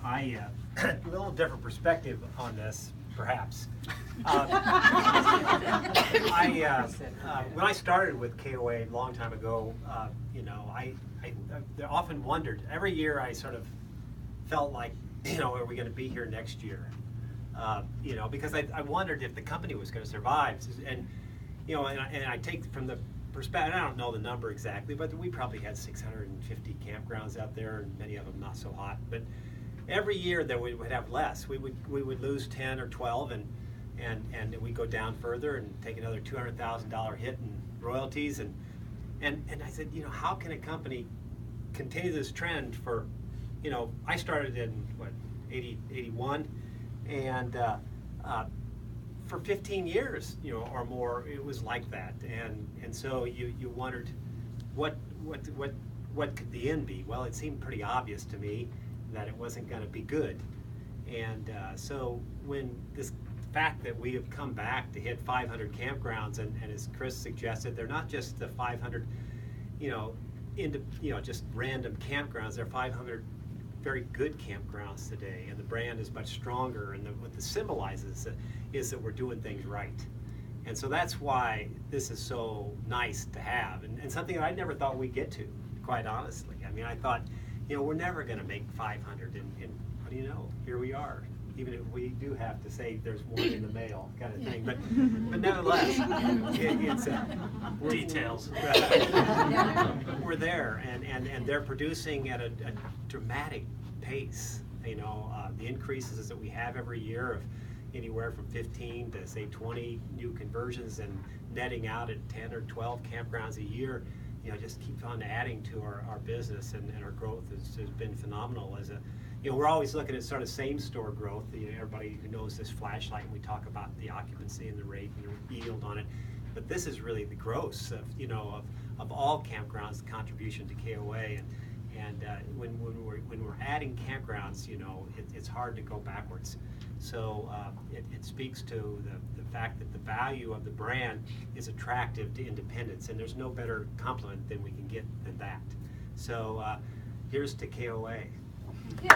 A little different perspective on this, perhaps. When I started with KOA a long time ago, I often wondered. Every year, I sort of felt like, are we going to be here next year? Because I wondered if the company was going to survive. And I take from the perspective, I don't know the number exactly, but we probably had 650 campgrounds out there, and many of them not so hot. But every year that we would have less. We would lose 10 or 12, and we'd go down further and take another $200,000 hit in royalties. And I said, how can a company continue this trend for, I started in 81, and for 15 years, or more, it was like that. And so you wondered, what could the end be? Well, it seemed pretty obvious to me that it wasn't going to be good. And so when this fact that we have come back to hit 500 campgrounds, and as Chris suggested, they're not just the 500, just random campgrounds. They're 500 very good campgrounds today, and the brand is much stronger. And what this symbolizes is that we're doing things right. And so that's why this is so nice to have, and something that I never thought we'd get to, quite honestly. I mean, I thought, we're never going to make 500, and what do you know? Here we are. Even if we do have to say there's one in the mail, kind of thing, but nevertheless, it's details. We're there, and they're producing at a dramatic pace. The increases that we have every year of anywhere from 15 to say 20 new conversions, and netting out at 10 or 12 campgrounds a year. Just keeps on adding to our business, and our growth has been phenomenal. We're always looking at sort of same store growth. Everybody who knows this flashlight, and we talk about the occupancy and the rate and the yield on it, but this is really the gross of all campgrounds, the contribution to KOA, and when we're adding campgrounds, it's hard to go backwards. So it speaks to the fact that the value of the brand is attractive to independents, and there's no better compliment than we can get than that. So here's to KOA. Yay.